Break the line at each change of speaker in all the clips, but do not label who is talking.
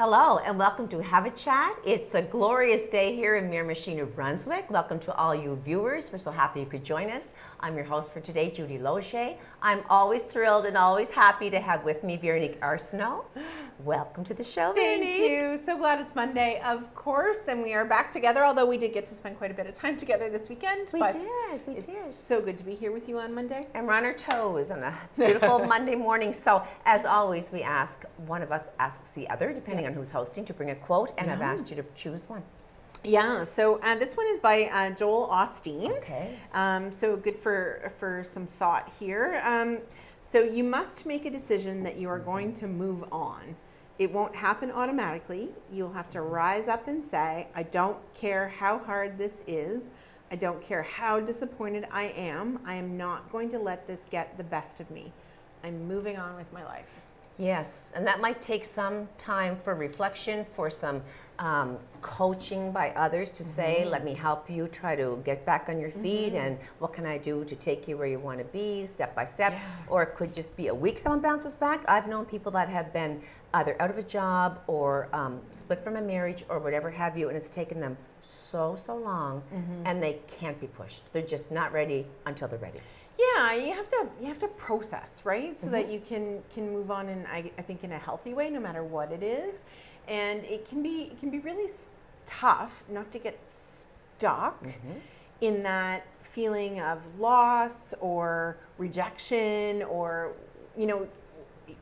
Hello and welcome to Have a Chat. It's a glorious day here in Miramichi, New Brunswick. Welcome to all you viewers. We're so happy you could join us. I'm your host for today, Judy Loge. I'm always thrilled and always happy to have with me Veronique Arsenault. Welcome to the show, Veronique.
Thank you. So glad it's Monday, of course, and we are back together, although we did get to spend quite a bit of time together this weekend.
We did.
It's so good to be here with you on Monday.
And we're on our toes on a beautiful Monday morning. So, as always, we ask, one of us asks the other, depending on who's hosting, to bring a quote, and I've asked you to choose one.
Yeah, so this one is by Joel Osteen.
Okay.
So good for some thought here. So you must make a decision that you are going to move on. It won't happen automatically. You'll have to rise up and say, I don't care how hard this is. I don't care how disappointed I am not going to let this get the best of me. I'm moving on with my life.
Yes, and that might take some time for reflection, for some coaching by others to say, let me help you try to get back on your feet, and what can I do to take you where you want to be, step by step.
Yeah.
Or it could just be a week someone bounces back. I've known people that have been either out of a job or split from a marriage or whatever have you, and it's taken them so long, and they can't be pushed. They're just not ready until they're ready.
Yeah, you have to process, right? So that you can move on in I think in a healthy way, no matter what it is. And it can be really tough not to get stuck in that feeling of loss or rejection, or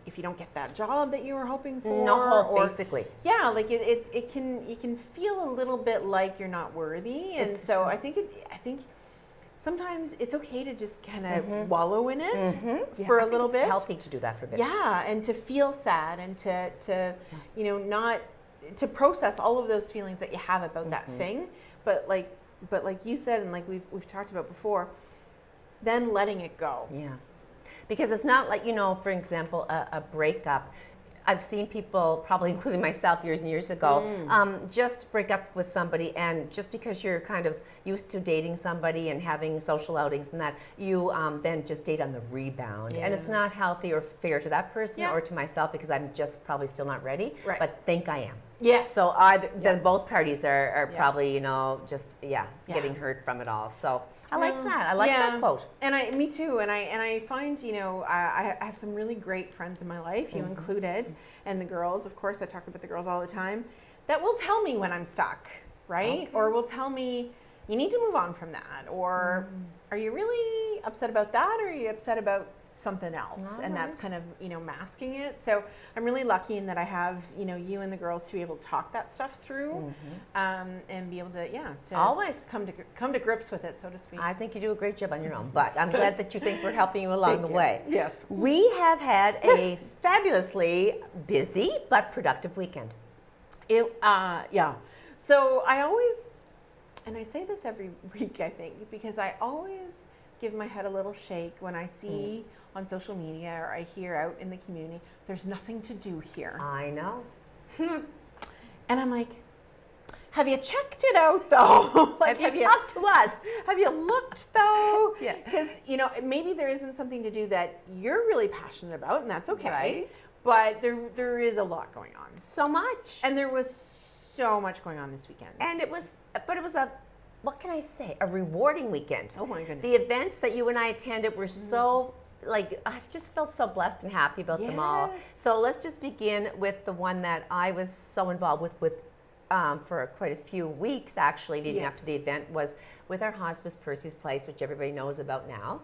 if you don't get that job that you were hoping for.
No hope, basically.
Yeah, like it can feel a little bit like you're not worthy, and so I think sometimes it's okay to just kind of wallow in it for a little bit.
It's healthy to do that for a bit.
Yeah, and to feel sad and to not to process all of those feelings that you have about that thing, but like you said, and like we've talked about before, then letting it go.
Yeah, because it's not like, for example, a breakup. I've seen people, probably including myself years and years ago, just break up with somebody, and just because you're kind of used to dating somebody and having social outings and that, you then just date on the rebound.
Yeah.
And it's not healthy or fair to that person or to myself, because I'm just probably still not ready, but think I am.
Yes.
So then both parties are probably, getting hurt from it all. So I like that. I like that quote.
And me too. And I find, I have some really great friends in my life, you included, and the girls, of course, I talk about the girls all the time, that will tell me when I'm stuck, right? Okay. Or will tell me, you need to move on from that. Or are you really upset about that? Or are you upset about something else? And that's kind of, masking it. So I'm really lucky in that I have, you and the girls to be able to talk that stuff through, and be able to,
always
come to grips with it, so to speak.
I think you do a great job on your own, but I'm glad that you think we're helping you along the way.
Yes.
We have had a fabulously busy but productive weekend.
So I always, and I say this every week, I think, because I always give my head a little shake when I see on social media or I hear out in the community, there's nothing to do here.
I know.
And I'm like, have you checked it out though?
Have you talked to us?
Have you looked though?
Yeah.
Because, maybe there isn't something to do that you're really passionate about, and that's okay.
Right.
But there is a lot going on.
So much.
And there was so much going on this weekend.
And it was what can I say? A rewarding weekend.
Oh my goodness.
The events that you and I attended were so, I've just felt so blessed and happy about them all. So let's just begin with the one that I was so involved with for quite a few weeks, actually, leading up to the event, was with our hospice, Percy's Place, which everybody knows about now.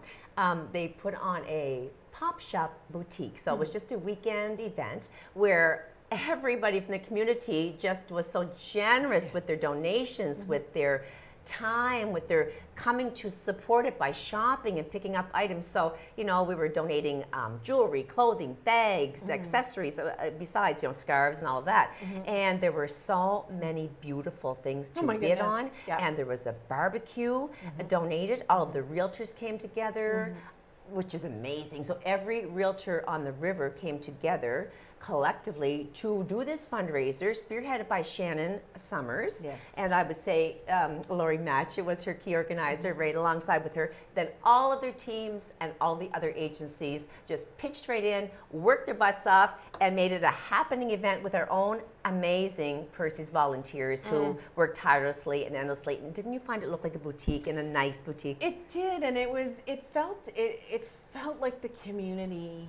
They put on a pop shop boutique. So it was just a weekend event where everybody from the community just was so generous with their donations, with their time, with their coming to support it by shopping and picking up items. So, we were donating jewelry, clothing, bags, accessories, besides, scarves and all of that. And there were so many beautiful things to bid on. Yeah. And there was a barbecue donated. All of the realtors came together, which is amazing. So every realtor on the river came together collectively to do this fundraiser, spearheaded by Shannon Summers.
Yes.
And I would say Lori Match was her key organizer, right alongside with her. Then all of their teams and all the other agencies just pitched right in, worked their butts off, and made it a happening event with our own amazing Percy's volunteers who worked tirelessly and endlessly. And didn't you find it looked like a boutique, and a nice boutique?
It did, and it felt like the community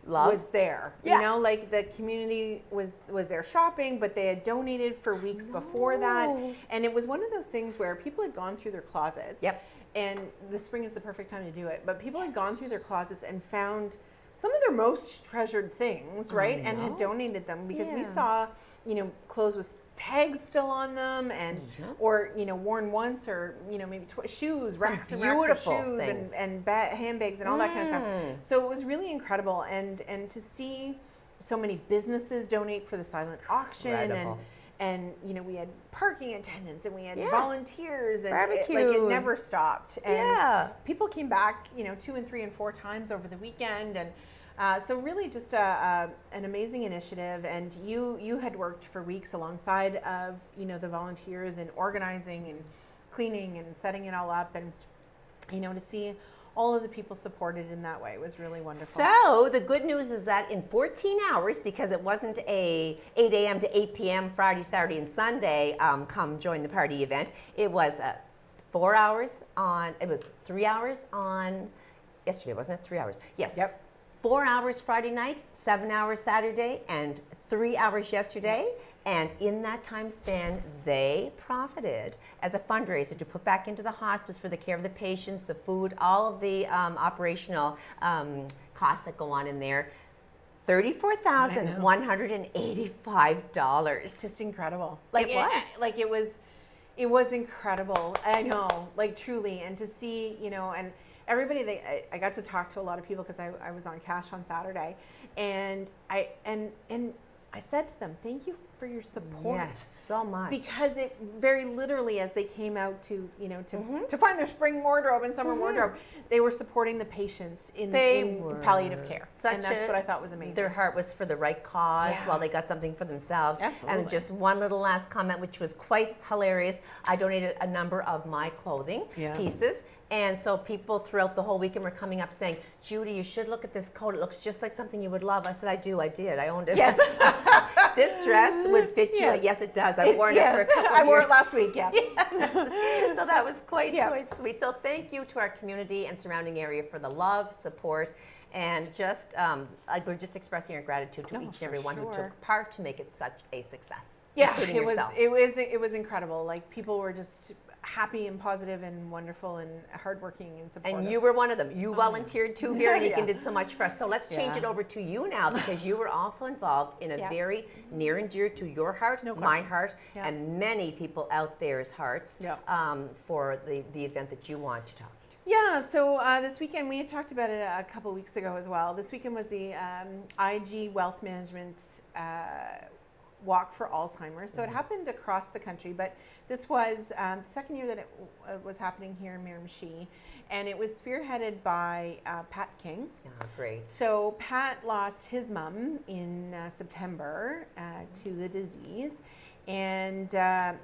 Love?
was there.
Yeah.
You know, like the community was there shopping, but they had donated for weeks before that. And it was one of those things where people had gone through their closets.
Yep.
And the spring is the perfect time to do it. But people had gone through their closets and found some of their most treasured things, right? And had donated them because we saw, you know, clothes with tags still on them, and or, you know, worn once, or, you know, maybe shoes, racks and racks of shoes, and handbags and all that kind of stuff. So it was really incredible, and to see so many businesses donate for the silent auction, and you know, we had parking attendants, and we had volunteers, and
barbecue.
It never stopped. And people came back, you know, 2 and 3 and 4 times over the weekend, and so really just an amazing initiative. And you had worked for weeks alongside of, you know, the volunteers, and organizing and cleaning and setting it all up, and, you know, to see all of the people supported in that way was really wonderful.
So the good news is that in 14 hours, because it wasn't a 8 a.m. to 8 p.m. Friday, Saturday, and Sunday, come join the party event. It was 4 hours on, it was 3 hours on yesterday, wasn't it? 3 hours. Yes.
Yep.
4 hours Friday night, 7 hours Saturday, and 3 hours yesterday. And in that time span, they profited as a fundraiser to put back into the hospice for the care of the patients, the food, all of the operational costs that go on in there. $34,185.
Just incredible. It was incredible. I know, like, truly. And to see, you know, and everybody, I got to talk to a lot of people because I was on cash on Saturday, and I said to them, thank you for your support.
Yes, so much.
Because it very literally, as they came out to, you know, to find their spring wardrobe and summer wardrobe, they were supporting the patients in palliative care. And that's what I thought was amazing.
Their heart was for the right cause while they got something for themselves.
Absolutely.
And just one little last comment, which was quite hilarious. I donated a number of my clothing pieces. And so people throughout the whole weekend were coming up saying, Judy, you should look at this coat. It looks just like something you would love. I said, I did. I owned it.
Yes.
This dress would fit you. Yes, it does. I've worn it for a couple of years.
I wore it last week, Yes.
So that was quite sweet. So thank you to our community and surrounding area for the love, support, and just we're just expressing our gratitude to each and every one who took part to make it such a success. Including yourself.
It was incredible. Like, people were just happy and positive and wonderful and hardworking and supportive.
And you were one of them. You volunteered too, Veronique, and did so much for us. So let's change it over to you now, because you were also involved in a very near and dear to your heart, my heart, and many people out there's hearts for the event that you want to talk to.
Yeah, so this weekend, we had talked about it a couple weeks ago as well. This weekend was the IG Wealth Management Walk for Alzheimer's. So it happened across the country, but this was the second year that it was happening here in Miramichi, and it was spearheaded by Pat King.
Great.
So Pat lost his mom in September to the disease, and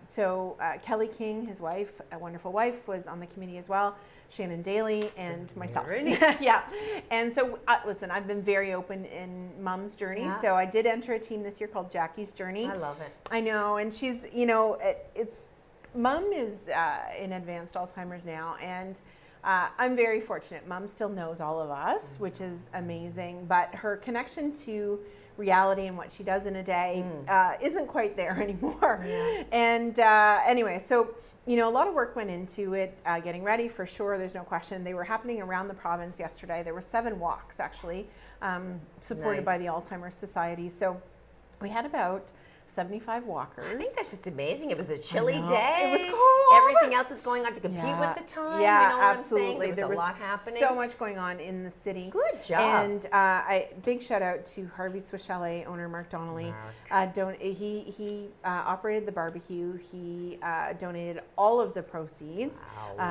so Kelly King, his wife, a wonderful wife, was on the committee as well. Shannon Daly and myself. And so, listen, I've been very open in Mom's journey. So I did enter a team this year called Jackie's Journey.
I love it.
I know, and she's, you know, Mom is in advanced Alzheimer's now, and I'm very fortunate. Mom still knows all of us, which is amazing, but her connection to reality and what she does in a day isn't quite there anymore. And anyway, so, you know, a lot of work went into it, getting ready for sure. There's no question. They were happening around the province yesterday. There were 7 walks actually, supported by the Alzheimer's Society. So we had about 75 walkers.
I think that's just amazing. It was a chilly
know.
day.
It was cold.
Everything else is going on to compete with the time.
Yeah,
you know what
absolutely.
I'm saying? There was a lot happening.
So much going on in the city.
Good job.
And big shout out to Harvey Swiss Chalet owner Mark Donnelly. He operated the barbecue. He donated all of the proceeds,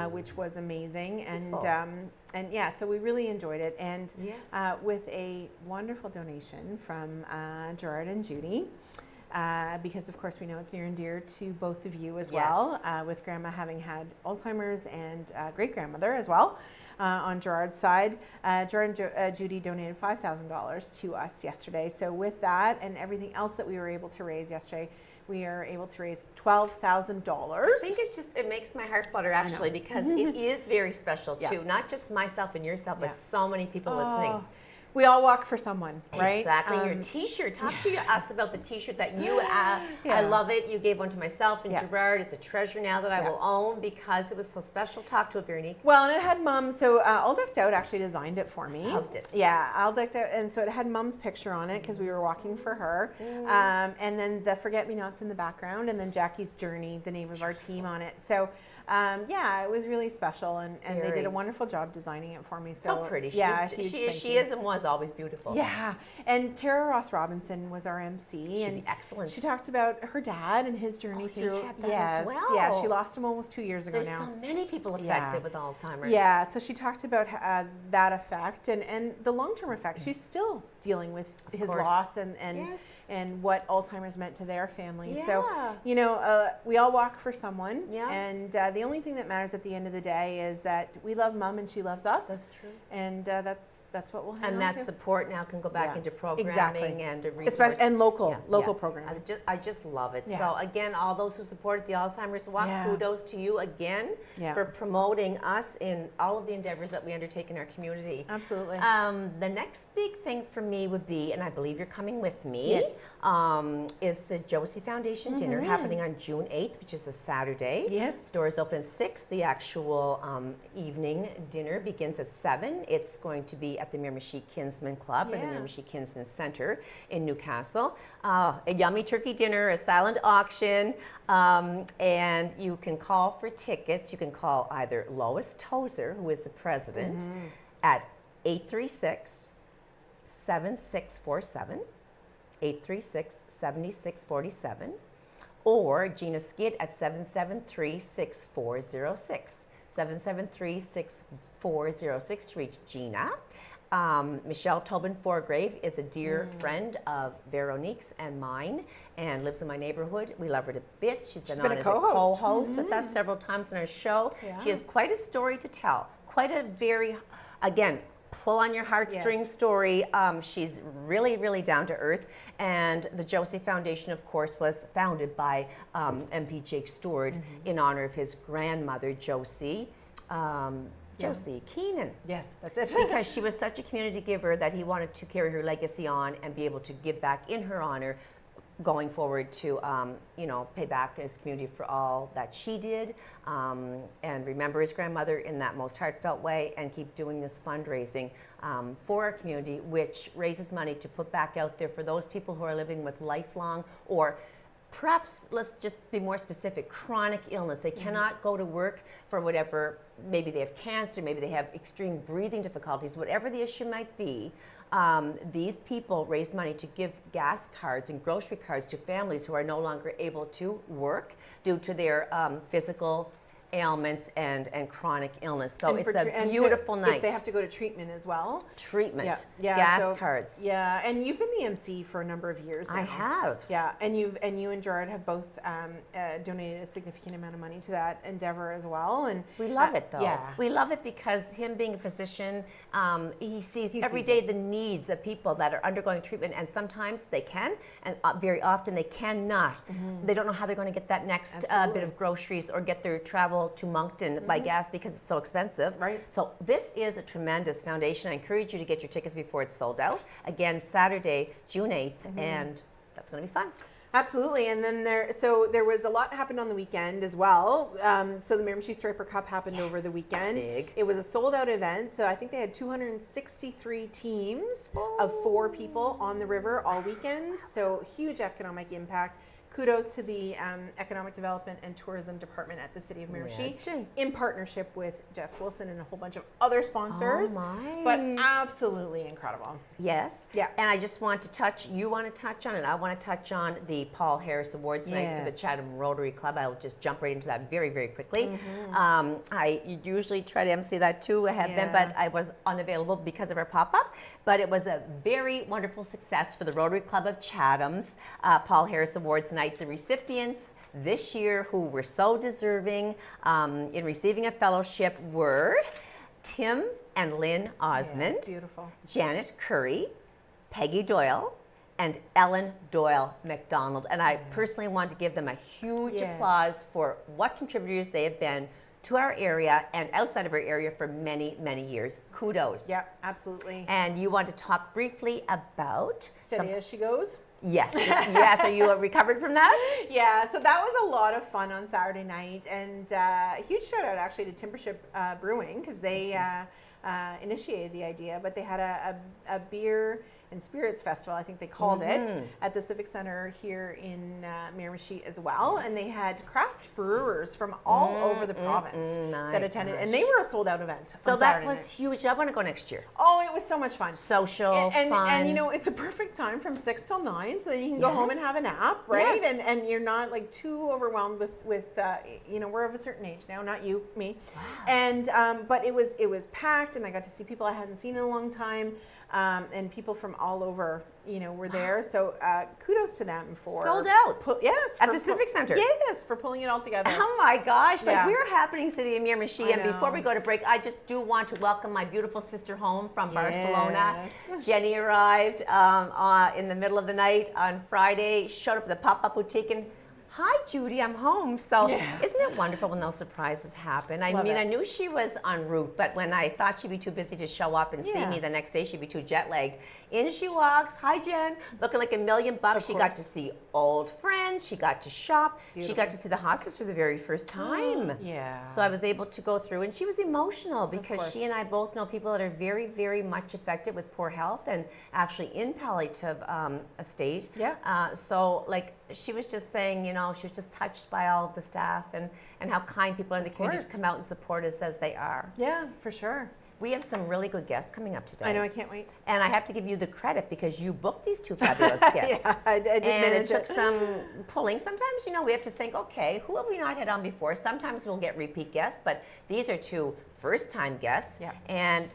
which was amazing. And yeah, so we really enjoyed it. And with a wonderful donation from Gerard and Judy. Because of course we know it's near and dear to both of you as well, with Grandma having had Alzheimer's and great-grandmother as well on Gerard's side. Gerard and Judy donated $5,000 to us yesterday. So with that and everything else that we were able to raise yesterday, we are able to raise $12,000.
I think it makes my heart flutter actually, because it is very special too. Not just myself and yourself, but so many people listening.
We all walk for someone, right?
Exactly. Your T-shirt. Talk to us about the T-shirt that you I love it. You gave one to myself and Gerard. It's a treasure now that I will own because it was so special. Talk to it, Veronique.
Well, and it had Mom. So All Decked Out actually designed it for me.
Loved it.
Yeah, All Decked Out. And so it had Mom's picture on it because we were walking for her. And then the Forget-Me-Nots in the background. And then Jackie's Journey, the name of our team on it. So it was really special, and they did a wonderful job designing it for me. So
pretty.
She
is and was always beautiful.
Yeah, and Tara Ross Robinson was our MC.
She'd be excellent.
She talked about her dad and his journey through.
As well.
Yeah, she lost him almost 2 years ago now.
There's so many people affected with Alzheimer's.
Yeah, so she talked about that effect and the long-term effect. She's still dealing with his loss and what Alzheimer's meant to their family.
Yeah.
So, we all walk for someone.
Yeah.
And the only thing that matters at the end of the day is that we love Mom and she loves us.
That's true.
And that's what we'll hang
And
on
that
to.
support now can go back into programming and a resource.
And local programming.
I just love it.
Yeah.
So again, all those who supported the Alzheimer's Walk, kudos to you again for promoting us in all of the endeavors that we undertake in our community.
Absolutely.
The next big thing for me would be, and I believe you're coming with me, is the Josie Foundation dinner happening on June 8th, which is a Saturday.
Yes.
Doors open at 6. The actual evening dinner begins at 7. It's going to be at the Miramichi Kinsman Club or the Miramichi Kinsman Center in Newcastle. A yummy turkey dinner, a silent auction, and you can call for tickets. You can call either Lois Tozer, who is the president, at 836-7647, 836-7647, or Gina Skid at 773-6406, 773-6406 to reach Gina. Michelle Tobin Forgrave is a dear friend of Veronique's and mine and lives in my neighborhood. We love her to bits. She's been on as a co-host with us several times on our show. Yeah. She has quite a story to tell. Quite a very, again, pull on your heartstrings story. She's really, really down to earth. And the Josie Foundation, of course, was founded by MP Jake Stewart in honor of his grandmother, Josie. Josie Keenan.
Yes, that's it.
Because she was such a community giver that he wanted to carry her legacy on and be able to give back in her honor going forward to, pay back his community for all that she did and remember his grandmother in that most heartfelt way and keep doing this fundraising for our community, which raises money to put back out there for those people who are living with lifelong or perhaps, let's just be more specific, chronic illness. They cannot go to work for whatever, maybe they have cancer, maybe they have extreme breathing difficulties, whatever the issue might be. These people raise money to give gas cards and grocery cards to families who are no longer able to work due to their physical ailments and chronic illness. So it's a beautiful night.
If they have to go to treatment as well.
Treatment. Gas cards.
Yeah, and you've been the MC for a number of years now.
I have.
Yeah, and you and Gerard have both donated a significant amount of money to that endeavor as well. And
we love it though.
Yeah.
We love it because him being a physician, he sees every day the needs of people that are undergoing treatment, and sometimes they can, and very often they cannot. They don't know how they're going to get that next bit of groceries or get their travel to Moncton by gas because it's so expensive.
Right.
So this is a tremendous foundation. I encourage you to get your tickets before it's sold out. Again, Saturday, June 8th, and that's going to be fun.
Absolutely, and then there was a lot happened on the weekend as well. So the Miramichi Striper Cup happened over the weekend.
Big.
It was a sold-out event, so I think they had 263 teams of 4 people on the river all weekend. So huge economic impact. kudos to the Economic Development and Tourism Department at the City of Miramichi in partnership with Jeff Wilson and a whole bunch of other sponsors.
Oh my.
But absolutely incredible.
Yes.
Yeah.
And I just want to touch, you want to touch on it, I want to touch on the Paul Harris Awards night for the Chatham Rotary Club. I'll just jump right into that very, very quickly. I usually try to MC that too. I have been, but I was unavailable because of our pop-up. But it was a very wonderful success for the Rotary Club of Chatham's Paul Harris Awards night. The recipients this year who were so deserving in receiving a fellowship were Tim and Lynn Osmond,
beautiful.
Janet Curry, Peggy Doyle, and Ellen Doyle McDonald. And I personally want to give them a huge applause for what contributors they have been to our area and outside of our area for many, many years. Kudos.
Yeah, absolutely.
And you want to talk briefly about...
Steady as she goes.
Yes. Yes. Are you recovered from that?
Yeah. So that was a lot of fun on Saturday night, and a huge shout out actually to Timbership Brewing, because they initiated the idea. But they had a beer and spirits festival, I think they called it, at the Civic Center here in Miramichi as well. And they had craft brewers from all over the province that attended, and they were a sold out event.
So
on
that
Saturday
was
night.
huge. I want to go next year.
Oh, it was so much fun.
Social, fun.
And you know, it's a perfect time from 6 till 9, so that you can go home and have a nap, right?
Yes.
And you're not like too overwhelmed with you know, we're of a certain age now, not you, me. Wow. And but it was packed, and I got to see people I hadn't seen in a long time. And people from all over, you know, were there. So kudos to them for
sold out.
At
the Civic Center.
Yes, for pulling it all together.
Oh my gosh! Like we're a happening city in Miramichi. And before we go to break, I just do want to welcome my beautiful sister home from Barcelona. Jenny arrived in the middle of the night on Friday. Showed up at the pop-up boutique and. Hi, Judy, I'm home. So isn't it wonderful when those surprises happen? I mean, I knew she was en route, but when I thought she'd be too busy to show up and see me the next day, she'd be too jet lagged. In she walks. Hi, Jen. Looking like $1,000,000. She got to see old friends. She got to shop. Beautiful. She got to see the hospice for the very first time. So I was able to go through, and she was emotional because she and I both know people that are very, very much affected with poor health and actually in palliative state. So like she was just saying, you know, she was just touched by all of the staff and how kind people in the community to come out and support us as they are.
Yeah, for sure.
We have some really good guests coming up today.
I know, I can't wait.
And I have to give you the credit because you booked these two fabulous guests.
I did
and it took some pulling. Sometimes, you know, we have to think, okay, who have we not had on before? Sometimes we'll get repeat guests, but these are two first-time guests. And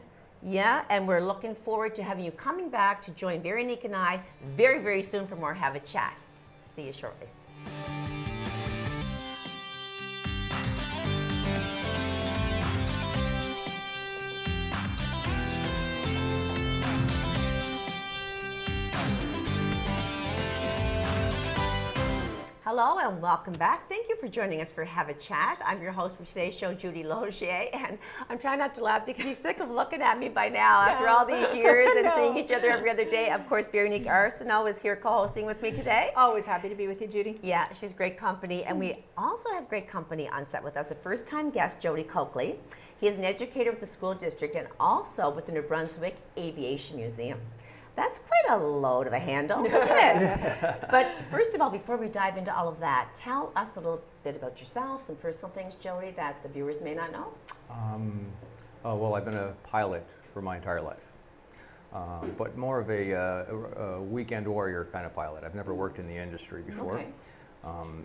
and we're looking forward to having you coming back to join Veronique and I very, very soon for more Have a Chat. See you shortly. Hello and welcome back. Thank you for joining us for Have a Chat. I'm your host for today's show, Judy Logier, and I'm trying not to laugh because you're sick of looking at me by now after all these years and seeing each other every other day. Of course, Veronique Arsenault is here co-hosting with me today.
Always happy to be with you, Judy.
Yeah, she's great company, and we also have great company on set with us. A first-time guest, Jody Coakley. He is an educator with the school district and also with the New Brunswick Aviation Museum. That's quite a load of a handle, isn't it? But first of all, before we dive into all of that, tell us a little bit about yourself, some personal things, Jody, that the viewers may not know.
Well, I've been a pilot for my entire life, but more of a weekend warrior kind of pilot. I've never worked in the industry before.
Okay.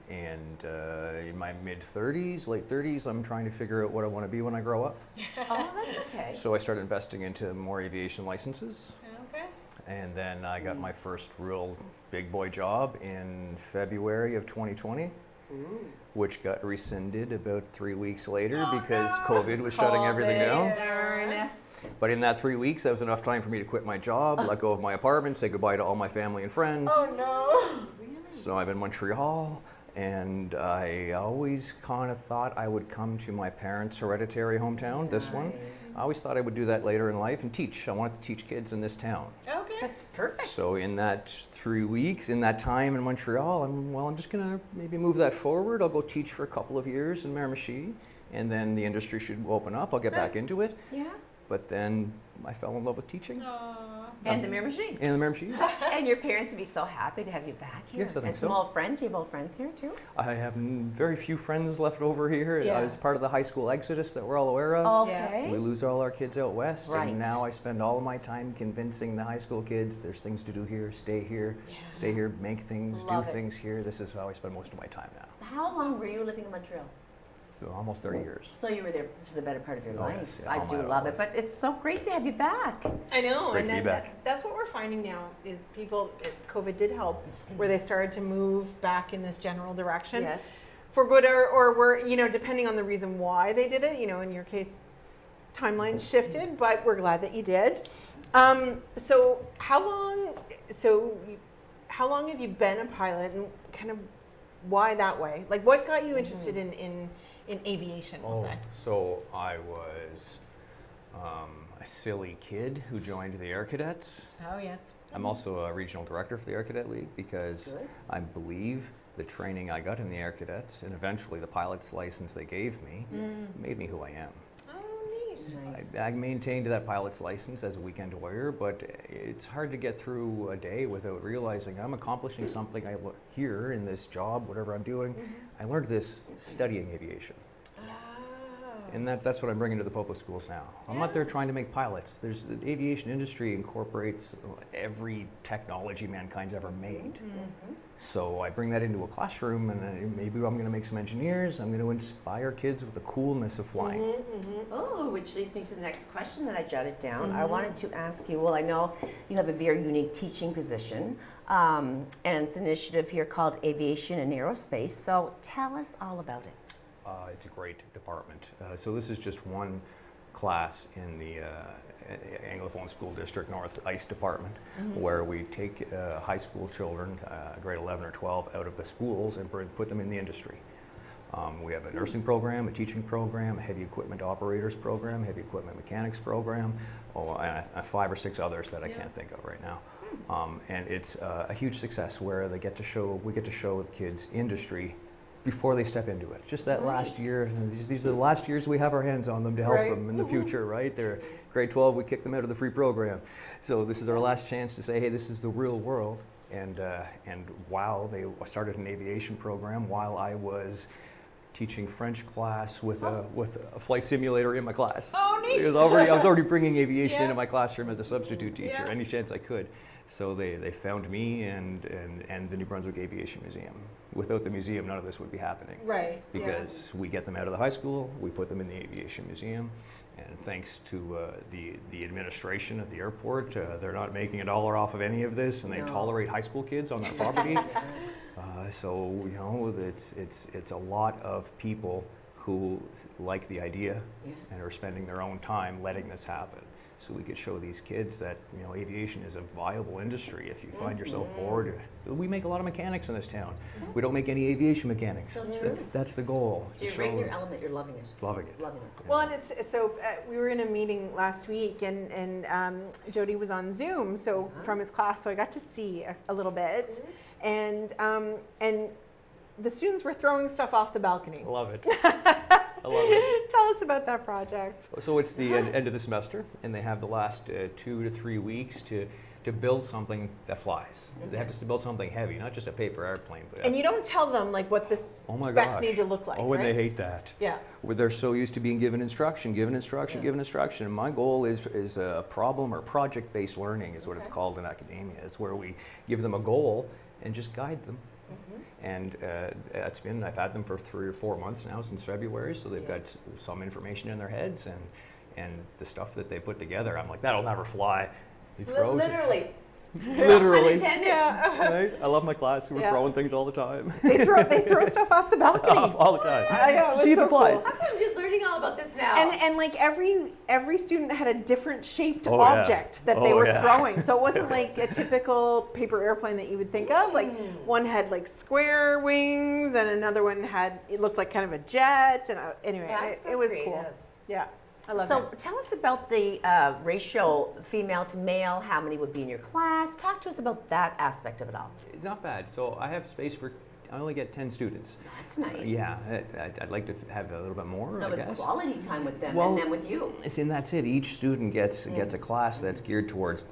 In my mid-30s, late 30s, I'm trying to figure out what I want to be when I grow up.
Oh, that's okay.
So I started investing into more aviation licenses.
Okay.
And then I got my first real big boy job in February of 2020, which got rescinded about 3 weeks later because COVID was shutting everything down.
Darn.
But in that 3 weeks, that was enough time for me to quit my job, let go of my apartment, say goodbye to all my family and friends.
Oh no!
So I'm in Montreal, and I always kind of thought I would come to my parents' hereditary hometown, this one. I always thought I would do that later in life and teach. I wanted to teach kids in this town.
Okay.
That's perfect.
So in that 3 weeks, in that time in Montreal, I'm just going to maybe move that forward. I'll go teach for a couple of years in Miramichi, and then the industry should open up. I'll get back into it.
Yeah.
But then I fell in love with teaching.
And the Miramichi.
And the Miramichi.
And your parents would be so happy to have you back here.
Yes, I think
and
so.
some old friends. You have old friends here too?
I have very few friends left over here.
Yeah.
I was part of the high school exodus that we're all aware of.
Okay.
We lose all our kids out west,
Right.
and now I spend all of my time convincing the high school kids there's things to do here, stay here, make things,
Love
do
it.
things here. This is how I spend most of my time now.
How long were you living in Montreal?
So almost 30 years.
So you were there for the better part of your
Oh,
life.
yes, yeah,
I
all
do
my
love it,
life.
but it's so great to have you back.
I know,
Great
and
to be back.
that's what we're finding now is people. COVID did help, where they started to move back in this general direction.
Yes.
For good or were depending on the reason why they did it. In your case, timeline shifted, but we're glad that you did. So how long have you been a pilot, and kind of why that way? Like, what got you interested in aviation? We'll say.
So I was a silly kid who joined the Air Cadets.
Oh yes.
I'm also a regional director for the Air Cadet League because
Good.
I believe the training I got in the Air Cadets and eventually the pilot's license they gave me made me who I am.
Oh, neat.
Nice.
I maintained that pilot's license as a weekend warrior, but it's hard to get through a day without realizing I'm accomplishing something here in this job, whatever I'm doing. I learned this studying aviation. And that's what I'm bringing to the public schools now. I'm not there trying to make pilots. The aviation industry incorporates every technology mankind's ever made. So I bring that into a classroom, and maybe I'm going to make some engineers. I'm going to inspire kids with the coolness of flying.
Oh, which leads me to the next question that I jotted down. I wanted to ask you, well, I know you have a very unique teaching position, and it's an initiative here called Aviation and Aerospace. So tell us all about it.
It's a great department. So this is just one class in the Anglophone School District North ICE department, where we take high school children, grade 11 or 12, out of the schools and put them in the industry. We have a nursing program, a teaching program, a heavy equipment operators program, heavy equipment mechanics program, and 5 or 6 others that I can't think of right now. And it's a huge success where we get to show the kids industry before they step into it. Just that last year, and these are the last years we have our hands on them to help them in the future, right? They're grade 12, we kick them out of the free program. So this is our last chance to say, hey, this is the real world. And while they started an aviation program, while I was teaching French class with a flight simulator in my class.
Oh, neat.
I was already bringing aviation into my classroom as a substitute teacher,
Yeah.
any chance I could. So they found me and the New Brunswick Aviation Museum. Without the museum, none of this would be happening.
Right.
Because we get them out of the high school, we put them in the Aviation Museum, and thanks to the administration at the airport, they're not making $1 off of any of this, and they tolerate high school kids on their property. So it's a lot of people who like the idea and are spending their own time letting this happen. So we could show these kids that aviation is a viable industry. If you find yourself bored, we make a lot of mechanics in this town. We don't make any aviation mechanics.
So true.
That's the goal.
So you're right in your element, you're loving it.
Loving it.
Loving it.
Well, and it's so we were in a meeting last week, and Jody was on Zoom, so from his class, so I got to see a little bit, and the students were throwing stuff off the balcony.
Love it. I love it.
Tell us about that project.
So it's the end of the semester, and they have the last 2 to 3 weeks to build something that flies. They have to build something heavy, not just a paper airplane. But
And you don't tell them like what the specs
gosh.
need to look like.
Oh, and
right?
they hate that.
Yeah.
Where they're so used to being given instruction. And my goal is a problem or project-based learning is what it's called in academia. It's where we give them a goal and just guide them. And I've had them for 3 or 4 months now since February, so they've got some information in their heads, and the stuff that they put together, I'm like, that'll never fly. He throws it.
Literally.
Literally.
Unintended.
Right? I love my class. We're throwing things all the time.
They throw stuff off the balcony.
all the time.
I know,
See if
it's
it
so
flies.
cool.
I'm just learning all about this now.
And like every student had a different shaped
Oh, yeah.
object that they were
yeah.
throwing. So it wasn't like a typical paper airplane that you would think of. Like one had like square wings, and another one it looked like kind of a jet. And anyway,
That's so
it was
creative.
cool. Yeah, I love
So
it.
tell us about the ratio female to male. How many would be in your class? Talk to us about that aspect of it all.
It's not bad. So I have space for I only get 10 students.
That's nice.
Yeah, I'd like to have a little bit more,
No,
I
it's
guess.
quality time with them
Well,
and then with you.
See, and that's it. Each student gets a class that's geared towards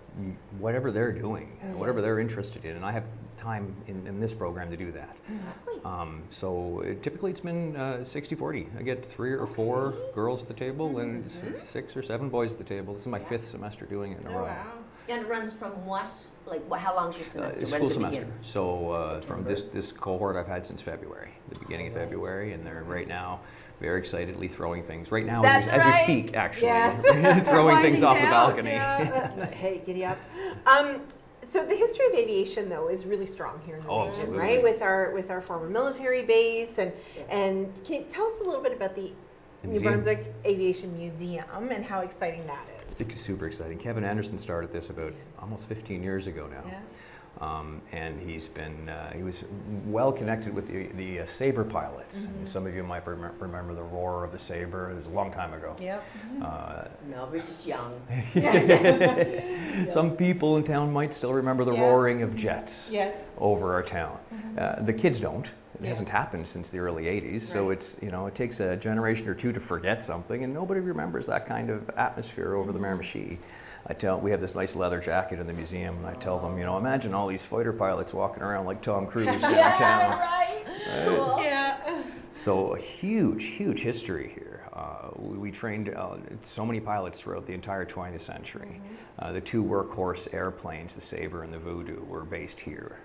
whatever they're doing, whatever they're interested in, and I have time in this program to do that.
Exactly.
So typically it's been 60-40. I get 3 or 4 girls at the table and 6 or 7 boys at the table. This is my 5th semester doing it in a row.
Wow.
And it runs from what? Like, how long's your semester? When
School
does it
semester.
begin?
So from this cohort I've had since February, the beginning of February, and they're right now very excitedly throwing things. Right now,
That's
as we
right.
speak, actually,
Yes.
throwing things
Winding
off the
down.
balcony.
Yeah. Hey, giddy up. So the history of aviation, though, is really strong here in the region,
Absolutely.
right? With our former military base, and
Yes.
and can you tell us a little bit about the New
museum.
Brunswick Aviation Museum and how exciting that is?
It's super exciting. Kevin Anderson started this about almost 15 years ago now.
Yeah.
And he was well connected with the Sabre pilots. And some of you might remember the roar of the Sabre. It was a long time ago.
Yep.
No, we're just young.
Some people in town might still remember the
Yeah.
roaring of jets
Yes.
over our town. The kids don't. It
Yeah.
hasn't happened since the early 80s, so
Right.
it's, it takes a generation or two to forget something, and nobody remembers that kind of atmosphere over the Miramichi. We have this nice leather jacket in the museum, and I tell them, imagine all these fighter pilots walking around like Tom Cruise downtown.
right. Cool.
Yeah.
So a huge, huge history here. We trained so many pilots throughout the entire 20th century. The 2 workhorse airplanes, the Sabre and the Voodoo, were based here.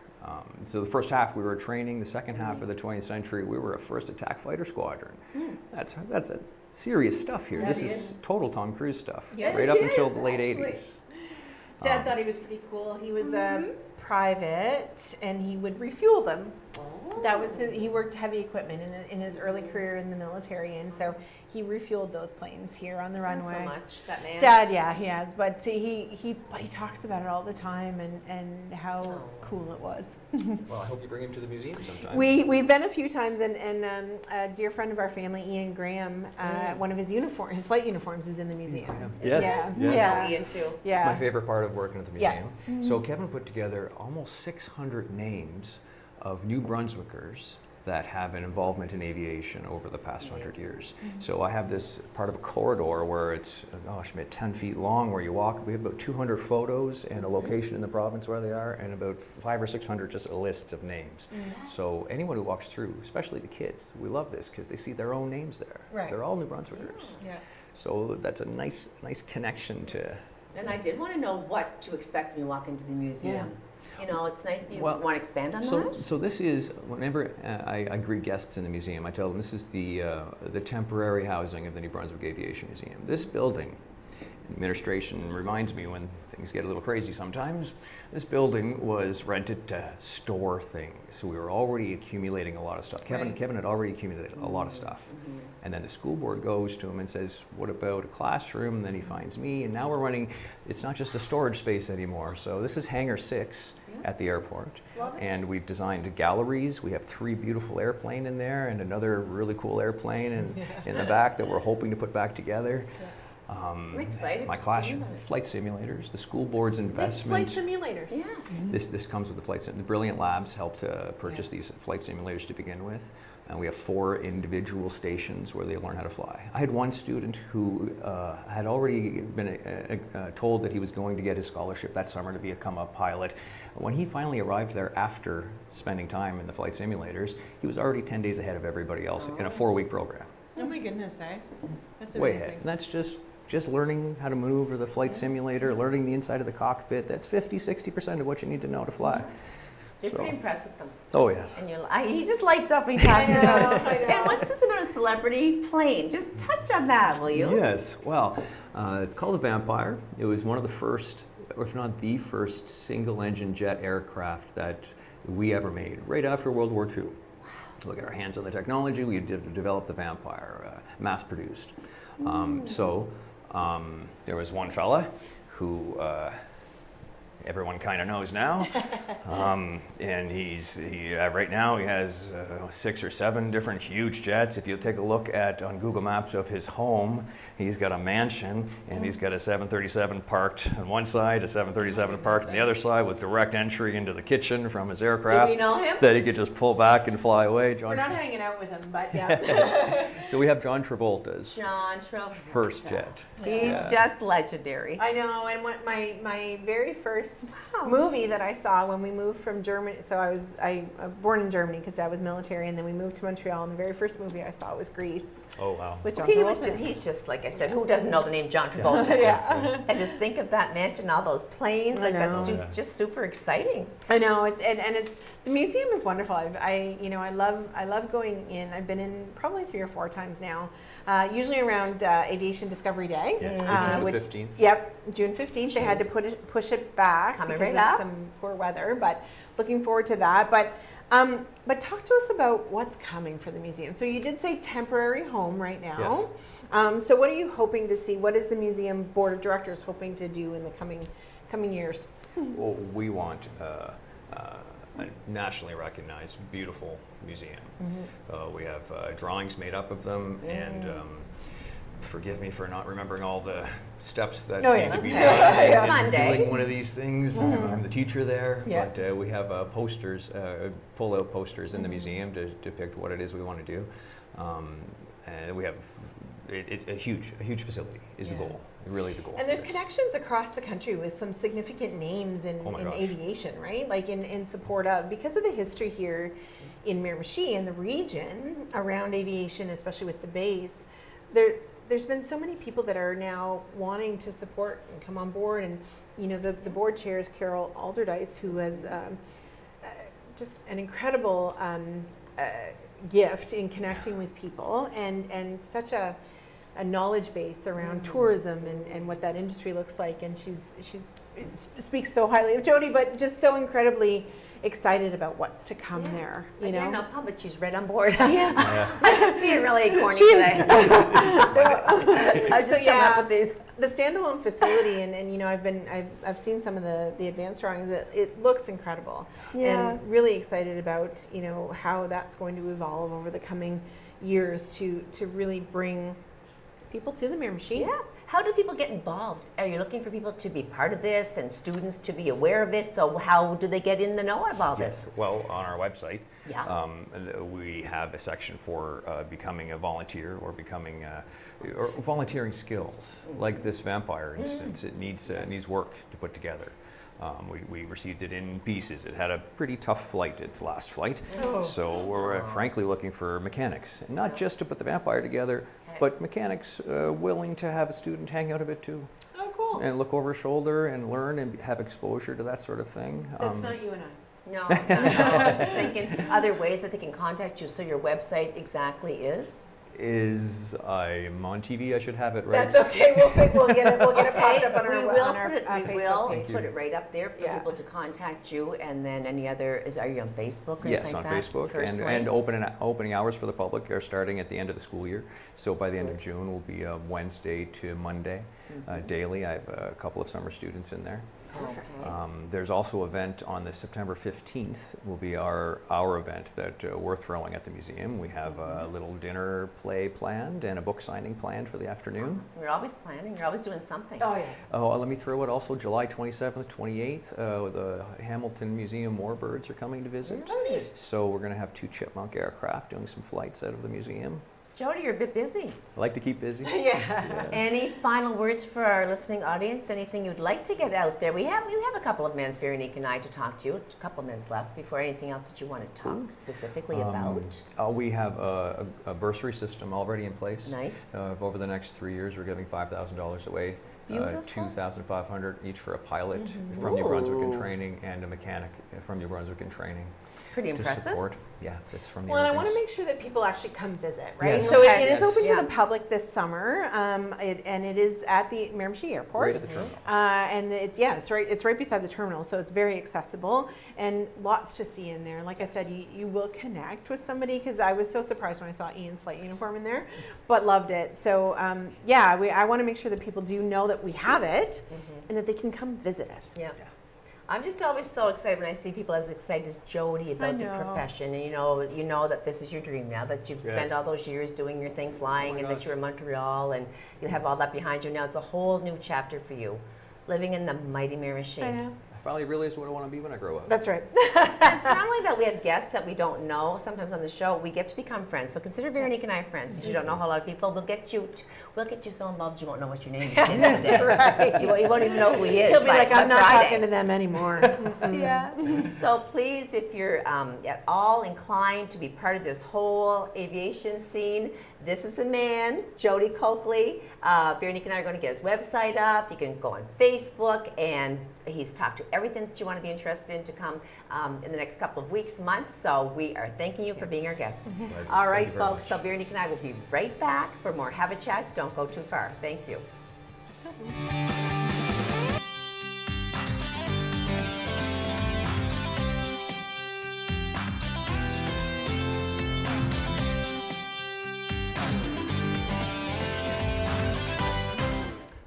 So the first half we were training, the second half of the 20th century we were a first attack fighter squadron. That's a serious stuff here.
That
This
is.
is total Tom Cruise stuff,
Yeah.
right
It
up until
is,
the late
actually.
80s.
Dad thought he was pretty cool. He was a private, and he would refuel them. That was he worked heavy equipment in his early career in the military, and so he refueled those planes here on the runway.
So much, that man.
Dad, yeah, he has, but he talks about it all the time and how cool it was.
Well, I hope you bring him to the museum sometime.
We've been a few times, and a dear friend of our family, Ian Graham, one of his flight uniforms is in the museum.
Yes,
Yeah,
yes.
yeah,
Ian too.
yeah.
It's my favorite part of working at the
Yeah.
museum. So Kevin put together almost 600 names of New Brunswickers that have an involvement in aviation over the past 100 years. So I have this part of a corridor where it's, maybe 10 feet long where you walk. We have about 200 photos and a location in the province where they are, and about 500 or 600 just lists of names. So anyone who walks through, especially the kids, we love this because they see their own names there.
Right.
They're all New Brunswickers.
Yeah.
So that's a nice connection to.
And I did want to know what to expect when you walk into the museum. It's nice. You
Well,
want to expand on
So,
that?
so this is, whenever I greet guests in the museum, I tell them this is the temporary housing of the New Brunswick Aviation Museum. This building, administration reminds me when things get a little crazy sometimes, this building was rented to store things. So we were already accumulating a lot of stuff. Kevin had already accumulated a lot of stuff. And then the school board goes to him and says, what about a classroom? And then he finds me, and now we're running, it's not just a storage space anymore. So this is Hangar 6 at the airport.
Love it.
And we've designed galleries. We have 3 beautiful airplanes in there and another really cool airplane in the back that we're hoping to put back together.
I'm excited
My
to
classroom,
do that.
flight simulators, the school board's investment.
Flight simulators.
Yeah.
This comes with the flight sim. The Brilliant Labs helped purchase these flight simulators to begin with. And we have 4 individual stations where they learn how to fly. I had one student who had already been told that he was going to get his scholarship that summer to become a pilot. When he finally arrived there after spending time in the flight simulators, he was already 10 days ahead of everybody else in a 4-week program.
Oh my goodness, That's
Way
amazing.
ahead. And that's just learning how to maneuver the flight simulator, learning the inside of the cockpit. That's 50-60% of what you need to know to fly.
So you're pretty impressed with them.
Oh, yes.
And he just lights up when he talks about it.
I know.
And what's this about a celebrity plane? Just touch on that, will you?
Yes. Well, it's called the Vampire. It was one of the first, or if not the first, single-engine jet aircraft that we ever made, right after World War II. Look at our hands on the technology. We developed the Vampire, mass-produced. There was one fella who everyone kind of knows now. And right now he has 6 or 7 different huge jets. If you take a look on Google Maps of his home, he's got a mansion and he's got a 737 parked on one side, a 737 parked on the other side with direct entry into the kitchen from his aircraft.
Do we know him?
That he could just pull back and fly away.
We're not hanging out with him, but yeah.
So we have John Travolta's
John Travolta.
first jet.
He's just legendary.
I know, and what my very first movie that I saw when we moved from Germany. So I was born in Germany because Dad was military, and then we moved to Montreal. And the very first movie I saw was Grease.
Oh wow!
With John
He's just like I said. Who doesn't know the name John Travolta?
Yeah.
And to think of that mansion, all those planes,
I
like that's
know.
just super exciting.
I know it's the museum is wonderful. I love going in. I've been in probably 3 or 4 times now. Usually around Aviation Discovery Day,
Yes, which is the 15th.
Yep, June 15th. They had to push it back
Coming
because
right
of
up.
some poor weather, but looking forward to that. But talk to us about what's coming for the museum. So you did say temporary home right now.
Yes.
So what are you hoping to see? What is the museum board of directors hoping to do in the coming years?
Well, we want a nationally recognized, beautiful museum. We have drawings made up of them, and forgive me for not remembering all the steps that need to be done
It's
in
fun day.
doing one of these things. I'm the teacher there,
Yeah.
but we have posters, pull-out posters in the museum to depict what it is we want to do. And we have a huge facility is the goal, really the goal.
And there's connections across the country with some significant names in
gosh.
aviation, right? Like in support of, because of the history here in Miramichi and the region around aviation, especially with the base, there's been so many people that are now wanting to support and come on board. And, the board chair is Carol Alderdice, who has just an incredible gift in connecting with people and such a knowledge base around tourism and what that industry looks like. And she's speaks so highly of Jody, but just so incredibly excited about what's to come there.
Again, no pun, but she's right on board.
She is.
I'm just being really corny
She is.
today. I just come up with these.
The standalone facility, and I've seen some of the advanced drawings. It looks incredible, and really excited about how that's going to evolve over the coming years to really bring people to the Miramichi.
Yeah. How do people get involved? Are you looking for people to be part of this and students to be aware of it? So how do they get in the know about this?
Well, on our website,
Yeah.
we have a section for becoming a volunteer or becoming or volunteering skills. Like this vampire instance, it needs work to put together. We received it in pieces. It had a pretty tough flight, its last flight. So we're frankly looking for mechanics, and not just to put the vampire together, but mechanics willing to have a student hang out a bit too.
Oh, cool.
And look over his shoulder and learn and have exposure to that sort of thing.
That's not you and I.
No. I'm just thinking other ways that they can contact you. So your website exactly is?
I'm on TV. I should have it right.
That's okay. We'll get it popped up on
we
our
will
on our
put it, we
Facebook
will
page.
put it right up there for
Yeah.
people to contact you. And then any other, are you on Facebook or
Yes,
anything
on
like that?
Facebook,
Personally?
and opening hours for the public are starting at the end of the school year. So by the end of June will be Wednesday to Monday daily. I have a couple of summer students in there.
Okay.
There's also an event on the September 15th will be our event that we're throwing at the museum. We have a little dinner play planned and a book signing planned for the afternoon.
So you're always planning. You're always doing something.
Oh yeah.
Oh, let me throw it also July 27th, 28th. The Hamilton Museum Warbirds are coming to visit.
Oh, neat.
So we're going to have 2 Chipmunk aircraft doing some flights out of the museum.
Jody, you're a bit busy.
I like to keep busy.
Yeah.
Any final words for our listening audience? Anything you'd like to get out there? We have a couple of minutes, Veronique and I, to talk to you. A couple of minutes left before anything else that you want to talk specifically about.
We have a bursary system already in place.
Nice.
Over the next 3 years, we're giving $5,000 away.
Beautiful.
$2,500 each for a pilot from New Brunswick in training and a mechanic from New Brunswick in training.
Pretty
To
impressive.
support. Yeah, that's from the
Well, and I
Air
want to
Force.
make sure that people actually come visit, right?
Yes.
So
Okay.
it is open
Yeah.
to the public this summer, and it is at the Miramichi Airport.
Right at the terminal.
And it's right beside the terminal, so it's very accessible and lots to see in there. Like I said, you will connect with somebody, because I was so surprised when I saw Ian's flight uniform in there, but loved it. So I want to make sure that people do know that we have it and that they can come visit it.
Yeah. I'm just always so excited when I see people as excited as Jody about the profession, and you know that this is your dream now, that you've spent all those years doing your thing, flying, and that you're in Montreal, and you have all that behind you. Now it's a whole new chapter for you, living in the mighty Miramichi.
I know.
I finally realized what I want to be when I grow up.
That's right.
It's not only that we have guests that we don't know. Sometimes on the show, we get to become friends. So consider Veronique and I friends. Since you don't know a whole lot of people, we'll get you so involved you won't know what your name is.
That's right.
You won't even know who he is.
He'll be like, I'm not
Friday.
talking to them anymore.
Yeah. So please, if you're at all inclined to be part of this whole aviation scene, this is a man, Jody Coakley. Veronique and I are going to get his website up. You can go on Facebook, and he's talked to everything that you want to be interested in to come in the next couple of weeks, months. So we are thanking you for being our guest. All right, folks. So Veronique and I will be right back for more Have a Chat. Don't go too far. Thank you.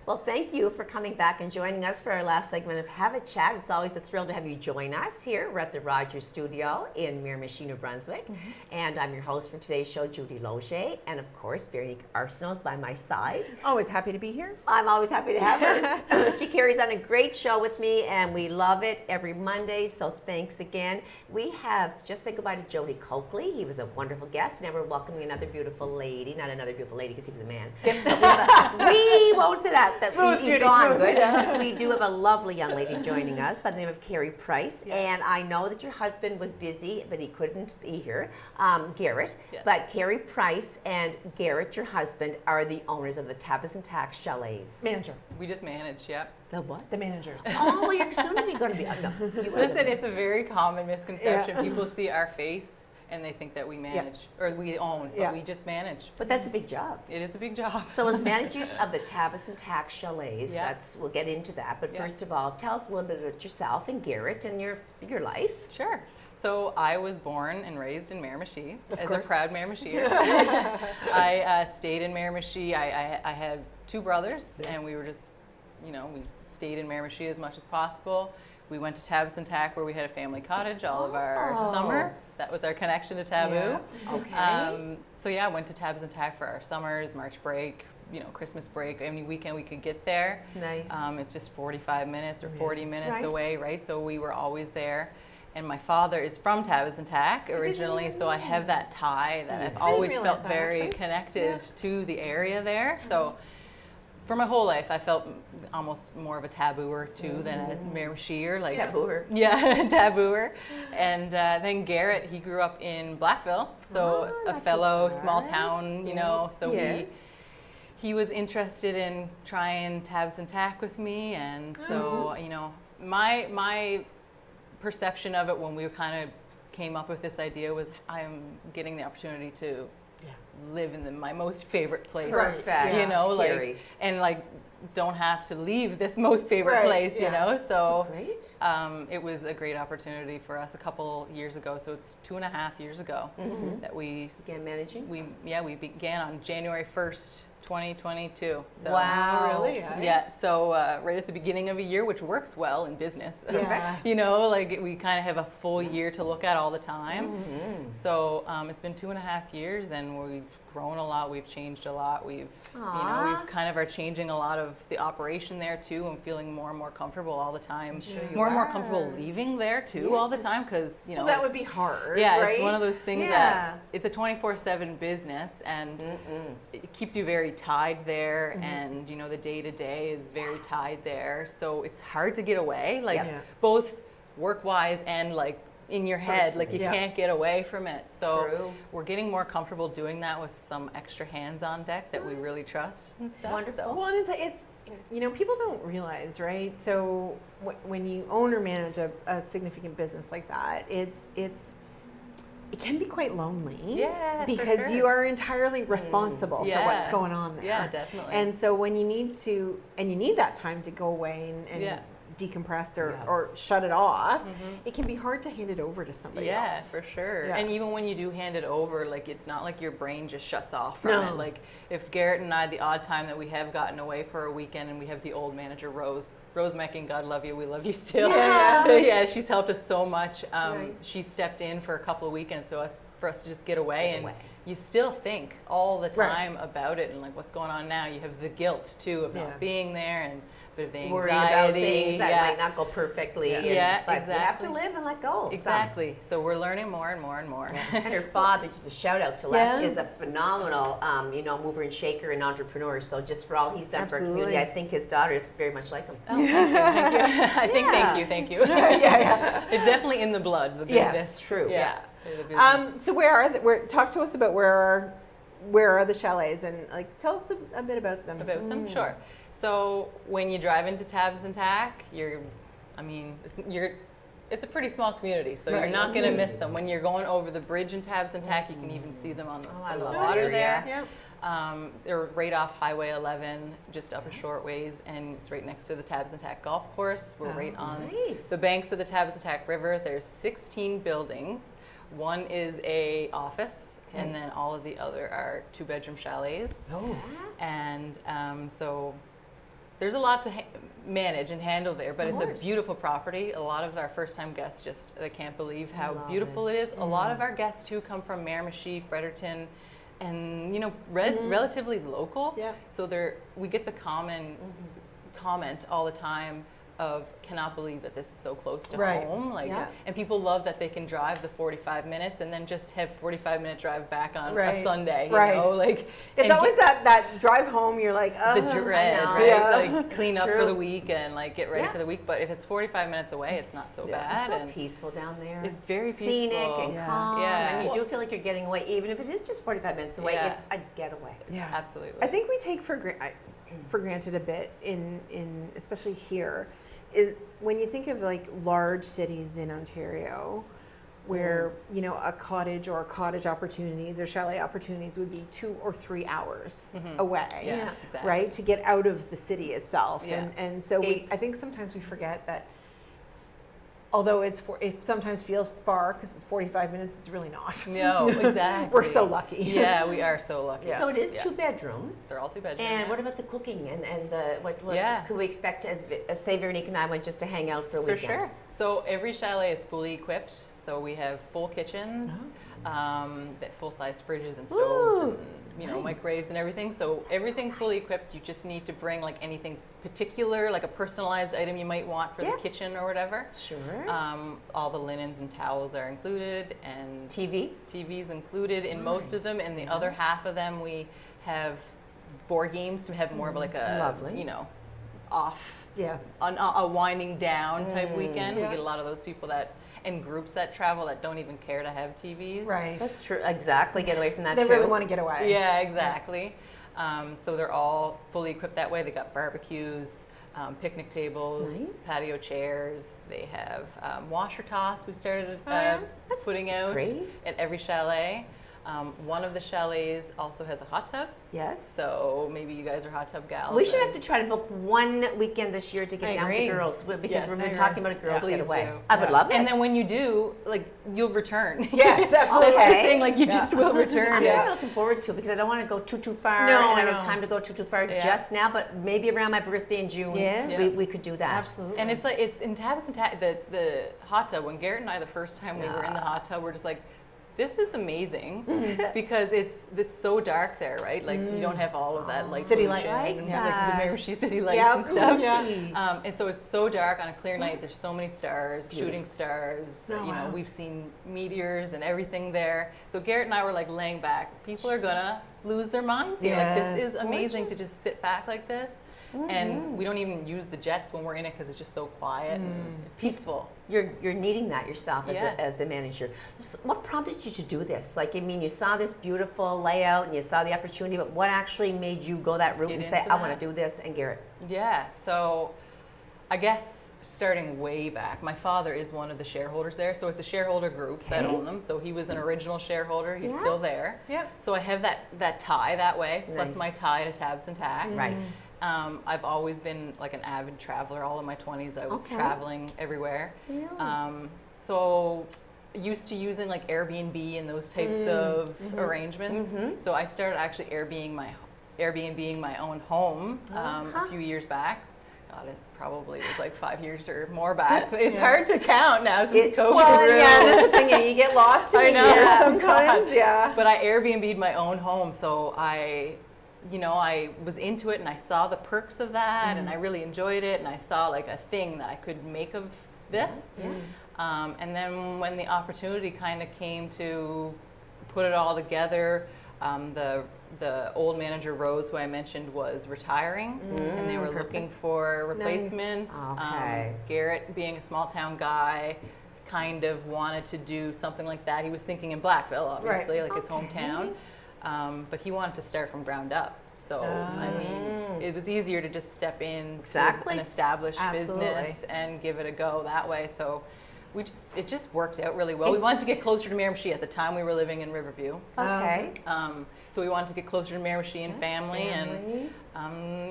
Well, thank you for coming back and joining us for our last segment of Have a Chat. It's always a thrill to have you join us here. We're at the Rogers Studio in Miramichi, New Brunswick. And I'm your host for today's show, Judy Loge. And of course, Veronique Arsenault is by my side.
Always happy to be here.
I'm always happy to have her. She carries on a great show with me, and we love it every Monday. So thanks again. We have just said goodbye to Jody Coakley. He was a wonderful guest. Now we're welcoming another beautiful lady. Not another beautiful lady because he was a man. We won't do that.
Smooth,
He's
Judy,
gone.
smooth.
Good. We do have a lovely young lady joining us by the name of Carrie Price.
Yes.
And I know that your husband was busy, but he couldn't be here, Garrett.
Yes.
But Carrie Price and Garrett, your husband, are the owners of the Tapas and Tax Chalets.
Manager.
We just manage, yep.
The what?
The managers.
Oh, well, you're soon to be going to be. No, you are
Listen, it's a very common misconception.
Yeah.
People see our face and they think that we manage or we own, but we just manage.
But that's a big job.
It is a big job.
So as managers of the Tapas and Tax Chalets,
Yeah.
we'll get into that. But
Yeah.
first of all, tell us a little bit about yourself and Garrett and your life.
Sure. So I was born and raised in Miramichi as a proud Miramichier. I stayed in Miramichi. I had two brothers, and we were just, we stayed in Miramichi as much as possible. We went to Tabas and Tack, where we had a family cottage all of our summers. That was our connection to Taboo.
Yeah.
Okay.
So yeah, I went to Tabas and Tack for our summers, March break, Christmas break, any weekend we could get there.
Nice.
It's just 45 minutes or 40 minutes
right.
away, right? So we were always there. And my father is from Tabas and Tack originally, so I have that tie that I've always
realize
felt
that,
very
actually.
connected to the area there. So for my whole life, I felt almost more of a tabooer too than a Miramichier. Like
Tabooer.
Yeah, tabooer. And then Garrett, he grew up in Blackville, so a fellow small town, so
Yes.
he was interested in trying Tabs and Tack with me, and so my perception of it when we kind of came up with this idea was I'm getting the opportunity to live in my most favorite place,
Perfect. Scary.
and don't have to leave this most favorite place, so
Great.
it was a great opportunity for us a couple years ago. So it's 2.5 years ago that we
Began managing?
We began on January 1st, 2022. So,
Wow.
Really?
Yeah. So right at the beginning of a year, which works well in business.
Perfect.
We kind of have a full year to look at all the time. So it's been 2.5 years, and we've grown a lot. We've changed a lot. We've
Aw.
kind of are changing a lot of the operation there too, and feeling more and more comfortable all the time.
sure you
more and more
are.
comfortable leaving there too all the time, because
Well, that would
it's-
be hard.
yeah,
right?
it's one of those things
Yeah.
that it's a 24/7 business, and it keeps you very tied there, and the day-to-day is very tied there, so it's hard to get away,
Yep.
both work-wise and in your head, you
Yeah.
can't get away from it. So
True.
we're getting more comfortable doing that with some extra hands on deck that we really trust and stuff.
Wonderful.
So.
Well, and it's people don't realize, right? So when you own or manage a significant business like that, it can be quite lonely.
Yeah, for
because
sure.
you are entirely responsible for what's going on there.
Yeah, definitely.
And so when you need that time to go away and
Yeah.
decompress
Yeah.
or shut it off, it can be hard to hand it over to somebody else.
Yeah, for sure.
Yeah.
And even when you do hand it over, like it's not like your brain just shuts off from
No.
it. Like if Garrett and I, the odd time that we have gotten away for a weekend and we have the old manager, Rose Mecking, God love you, we love you still.
Yeah.
Yeah, she's helped us so much.
Nice.
She stepped in for a couple of weekends for us to just get away.
Get
and
away.
you still think all the
Right.
time about it and like what's going on now. You have the guilt too of
Yeah.
not being there and a bit of the anxiety.
Worried about things that
yeah.
might not go perfectly.
Yeah.
and-
Yeah,
but you have to
exactly.
live and let go.
Exactly. So we're learning more and more and more.
And her father, just a shout out to Les,
Yeah.
is a phenomenal, mover and shaker and entrepreneur. So just for all he's done for our community,
Absolutely.
I think his daughter is very much like him.
Oh, thank you, thank you. I think
Yeah.
thank you.
Yeah.
It's definitely in the blood, the
Yes,
business.
true.
Yeah. The business.
So talk to us about where are the chalets, and like tell us a bit about them.
About them, sure. So when you drive into Tabs and Tack, it's a pretty small community, so you're
Right.
not going to miss them. When you're going over the bridge in Tabs and Tack, you can even see them on
I
the
love
water
that
there.
Yeah.
They're right off Highway 11, just up a short ways, and it's right next to the Tabs and Tack golf course. We're right on
nice.
the banks of the Tabs and Tack River. There's 16 buildings. One is a office, and then all of the other are 2-bedroom chalets.
Oh.
And so there's a lot to manage and handle there, but
Of
it's
course.
a beautiful property. A lot of our first-time guests they can't believe how
Love
beautiful
it.
it is. A lot of our guests too come from Miramichi, Fredericton, and relatively local.
Yeah.
So we get the comment all the time of cannot believe that this is so close to
Right.
home. Like,
Yeah.
and people love that they can drive the 45 minutes and then just have 45-minute drive back on
Right.
a Sunday.
Right.
You know, like
It's
and
always that drive home. You're like,
the
oh,
dread,
I know.
right?
Yeah.
Like clean up for
True.
the week and like get ready
Yeah.
for the week. But if it's 45 minutes away, it's not so
Yeah.
bad.
It's so
and
peaceful down there.
It's very
Scenic
peaceful.
and
Yeah.
calm.
Yeah.
And you do feel like you're getting away, even if it is just 45 minutes away.
Yeah.
It's a getaway.
yeah.
absolutely.
I think we take for granted a bit in especially here is when you think of like large cities in Ontario where a cottage or cottage opportunities or chalet opportunities would be 2 or 3 hours away,
yeah, exactly.
right, to get out of the city itself.
Yeah.
And so
Escape.
I think sometimes we forget that although it sometimes feels far because it's 45 minutes, it's really not.
No, exactly.
We're so lucky.
Yeah, we are so lucky.
Yeah.
So it is
Yeah.
2-bedroom.
They're all 2-bedroom.
And
yeah.
what about the cooking and the what
Yeah.
could we expect as say Veronique and I went just to hang out for a
For
weekend?
sure. So every chalet is fully equipped. So we have full kitchens, full-size fridges and stoves,
Ooh,
and
nice.
microwaves and everything. So everything's fully
nice.
equipped. You just need to bring like anything particular, like a personalized item you might want for
Yeah.
the kitchen or whatever.
Sure.
All the linens and towels are included, and
TV.
TV's included in most of them. And the other half of them, we have board games to have more of like a
Lovely.
off
Yeah.
a winding down type weekend.
Yeah.
We get a lot of those people and groups that travel that don't even care to have TVs.
Right.
That's true. Exactly. Get away from that
They
too.
really want to get away.
Yeah, exactly. So they're all fully equipped that way. They got barbecues, picnic tables,
Nice.
patio chairs. They have washer toss. We started
yeah?
putting out
great.
at every chalet. One of the chalets also has a hot tub.
Yes.
So maybe you guys are hot tub gals.
We should
and-
have to try to book one weekend this year to get
I
down with the
agree.
girls because
Yes,
we've
I
been
agree.
talking about a girls
Please
getaway.
do.
I would love it.
And then when you do, like, you'll return.
Yes, absolutely.
That's the
Okay.
thing, like, you just will return.
I'm
Yeah.
really looking forward to it because I don't want to go too far.
No,
and I
I
don't
know.
have time to go too far
Yeah.
just now, but maybe around my birthday in June,
Yes.
we could do that.
Absolutely.
And it's like, it's in Tabs and Tack, the hot tub, when Garrett and I, the first time we were in the hot tub, we're just like, this is amazing because it's so dark there, right? Like you don't have all of that light
City
pollution,
lights.
and,
Yeah.
like the Miramichi city lights
Yeah.
and stuff.
Yeah.
And so it's so dark on a clear night. There's so many stars,
beautiful.
shooting stars.
Oh, wow.
We've seen meteors and everything there. So Garrett and I were like laying back. People are gonna lose their minds here. Like this
Yes.
is amazing
Gorgeous.
to just sit back like this. And we don't even use the jets when we're in it because it's just so quiet and peaceful.
You're needing that yourself
Yeah.
as the manager. What prompted you to do this? Like, I mean, you saw this beautiful layout and you saw the opportunity, but what actually made you go that route
Get
and say,
into
I want
that.
to do this? And Garrett,
Yeah, so I guess starting way back, my father is one of the shareholders there, so it's a shareholder group that
Okay.
own them. So he was an original shareholder, he's
Yeah.
still there.
Yep.
So I have that tie that way, plus
Nice.
my tie to Tabs and Tack.
Right.
I've always been like an avid traveler. All of my 20s, I was
Okay.
traveling everywhere.
Really?
So used to using like Airbnb and those types of arrangements. So I started actually Airbnb-ing my own home a few years back. God, it probably was like 5 years or more back. It's hard to count now since COVID.
Well,
grew.
yeah, that's the thing. You get lost in
I
the
know.
years
Yeah.
sometimes.
God.
Yeah.
But I Airbnb'd my own home, so I was into it and I saw the perks of that and I really enjoyed it and I saw like a thing that I could make of this. And then when the opportunity kind of came to put it all together, the old manager Rose, who I mentioned, was retiring, and they were looking for replacements.
Okay.
Garrett, being a small town guy, kind of wanted to do something like that. He was thinking in Blackville, obviously, like his hometown, but he wanted to start from ground up. So I mean, it was easier to just step in to an established business and give it a go that way. So it just worked out really well. We wanted to get closer to Miramichi. At the time, we were living in Riverview.
Okay.
So we wanted to get closer to Miramichi and family. And